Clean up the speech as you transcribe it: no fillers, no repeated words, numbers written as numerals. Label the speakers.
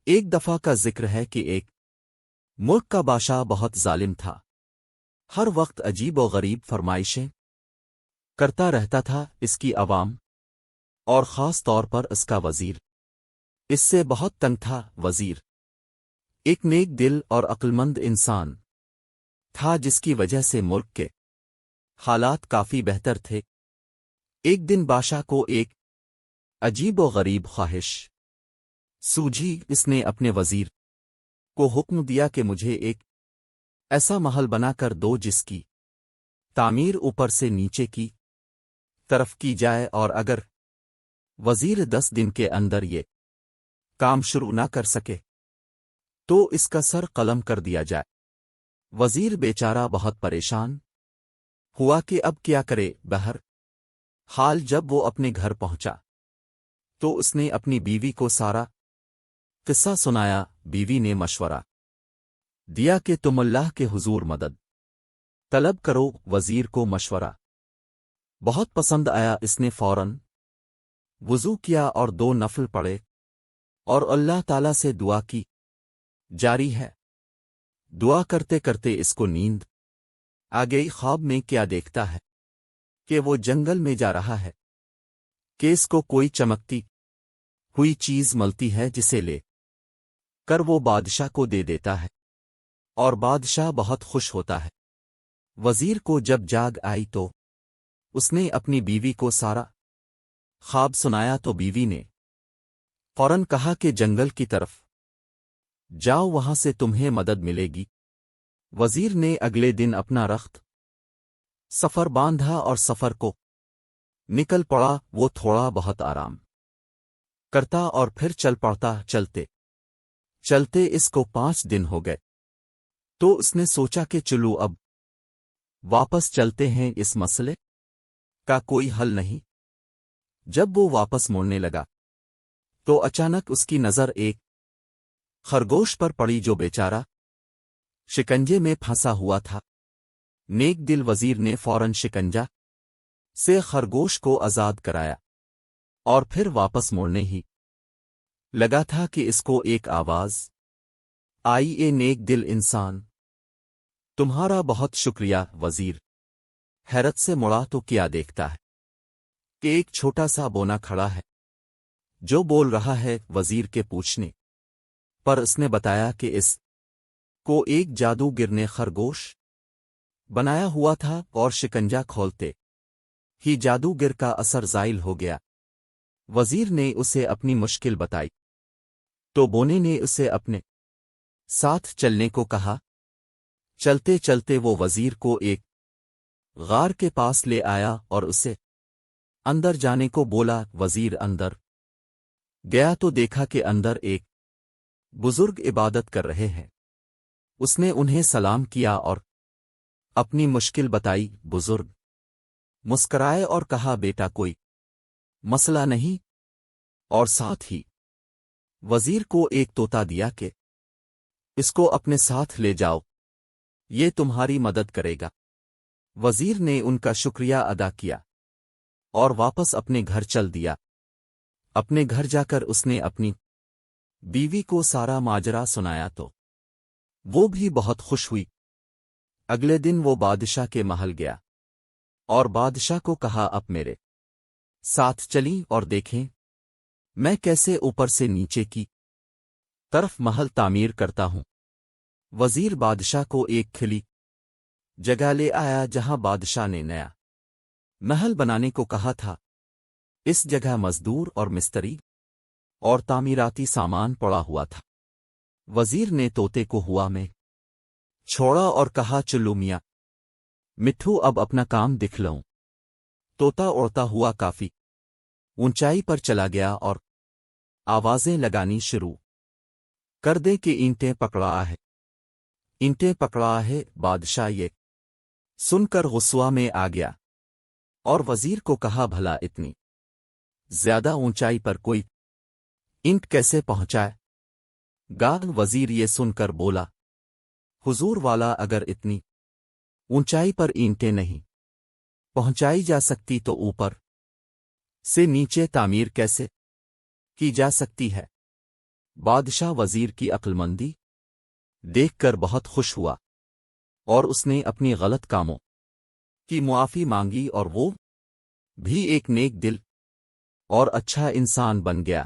Speaker 1: ایک دفعہ کا ذکر ہے کہ ایک ملک کا بادشاہ بہت ظالم تھا۔ ہر وقت عجیب و غریب فرمائشیں کرتا رہتا تھا۔ اس کی عوام اور خاص طور پر اس کا وزیر اس سے بہت تنگ تھا۔ وزیر ایک نیک دل اور عقلمند انسان تھا، جس کی وجہ سے ملک کے حالات کافی بہتر تھے۔ ایک دن بادشاہ کو ایک عجیب و غریب خواہش سوجھی۔ اس نے اپنے وزیر کو حکم دیا کہ مجھے ایک ایسا محل بنا کر دو جس کی تعمیر اوپر سے نیچے کی طرف کی جائے، اور اگر وزیر 10 دن کے اندر یہ کام شروع نہ کر سکے تو اس کا سر قلم کر دیا جائے۔ وزیر بیچارہ بہت پریشان ہوا کہ اب کیا کرے۔ بہر حال جب وہ اپنے گھر پہنچا تو اس نے اپنی بیوی کو سارا قصہ سنایا۔ بیوی نے مشورہ دیا کہ تم اللہ کے حضور مدد طلب کرو۔ وزیر کو مشورہ بہت پسند آیا۔ اس نے فوراً وضو کیا اور 2 نفل پڑھے اور اللہ تعالی سے دعا کی۔ جاری ہے دعا کرتے کرتے اس کو نیند آ گئی۔ خواب میں کیا دیکھتا ہے کہ وہ جنگل میں جا رہا ہے کہ اس کو کوئی چمکتی ہوئی چیز ملتی ہے، جسے لے کر وہ بادشاہ کو دے دیتا ہے اور بادشاہ بہت خوش ہوتا ہے۔ وزیر کو جب جاگ آئی تو اس نے اپنی بیوی کو سارا خواب سنایا تو بیوی نے فوراً کہا کہ جنگل کی طرف جاؤ، وہاں سے تمہیں مدد ملے گی۔ وزیر نے اگلے دن اپنا رخت سفر باندھا اور سفر کو نکل پڑا۔ وہ تھوڑا بہت آرام کرتا اور پھر چل پڑتا۔ چلتے چلتے اس کو 5 دن ہو گئے تو اس نے سوچا کہ چلو اب واپس چلتے ہیں، اس مسئلے کا کوئی حل نہیں۔ جب وہ واپس موڑنے لگا تو اچانک اس کی نظر ایک خرگوش پر پڑی جو بیچارہ شکنجے میں پھنسا ہوا تھا۔ نیک دل وزیر نے فوراً شکنجا سے خرگوش کو آزاد کرایا اور پھر واپس موڑنے ہی لگا تھا کہ اس کو ایک آواز آئی، اے نیک دل انسان، تمہارا بہت شکریہ۔ وزیر حیرت سے مڑا تو کیا دیکھتا ہے کہ ایک چھوٹا سا بونا کھڑا ہے جو بول رہا ہے۔ وزیر کے پوچھنے پر اس نے بتایا کہ اس کو ایک جادوگر نے خرگوش بنایا ہوا تھا اور شکنجا کھولتے ہی جادوگر کا اثر زائل ہو گیا۔ وزیر نے اسے اپنی مشکل بتائی تو بونے نے اسے اپنے ساتھ چلنے کو کہا۔ چلتے چلتے وہ وزیر کو ایک غار کے پاس لے آیا اور اسے اندر جانے کو بولا۔ وزیر اندر گیا تو دیکھا کہ اندر ایک بزرگ عبادت کر رہے ہیں۔ اس نے انہیں سلام کیا اور اپنی مشکل بتائی۔ بزرگ مسکرائے اور کہا، بیٹا کوئی مسئلہ نہیں، اور ساتھ ہی وزیر کو ایک طوطا دیا کہ اس کو اپنے ساتھ لے جاؤ، یہ تمہاری مدد کرے گا۔ وزیر نے ان کا شکریہ ادا کیا اور واپس اپنے گھر چل دیا۔ اپنے گھر جا کر اس نے اپنی بیوی کو سارا ماجرا سنایا تو وہ بھی بہت خوش ہوئی۔ اگلے دن وہ بادشاہ کے محل گیا اور بادشاہ کو کہا، اب میرے ساتھ چلیں اور دیکھیں میں کیسے اوپر سے نیچے کی طرف محل تعمیر کرتا ہوں۔ وزیر بادشاہ کو ایک کھلی جگہ لے آیا جہاں بادشاہ نے نیا محل بنانے کو کہا تھا۔ اس جگہ مزدور اور مستری اور تعمیراتی سامان پڑا ہوا تھا۔ وزیر نے طوطے کو ہوا میں چھوڑا اور کہا، چلو میاں مٹھو اب اپنا کام دکھ لوں۔ طوطا اڑتا ہوا کافی اونچائی پر چلا گیا اور آوازیں لگانی شروع کر دے کہ اینٹیں پکڑا ہے، اینٹیں پکڑا ہے۔ بادشاہ یہ سن کر غصہ میں آ گیا اور وزیر کو کہا، بھلا اتنی زیادہ اونچائی پر کوئی اینٹ کیسے پہنچائے گا؟ وزیر یہ سن کر بولا، حضور والا، اگر اتنی اونچائی پر اینٹیں نہیں پہنچائی جا سکتی تو اوپر سے نیچے تعمیر کیسے کی جا سکتی ہے؟ بادشاہ وزیر کی عقلمندی دیکھ کر بہت خوش ہوا اور اس نے اپنی غلط کاموں کی معافی مانگی اور وہ بھی ایک نیک دل اور اچھا انسان بن گیا۔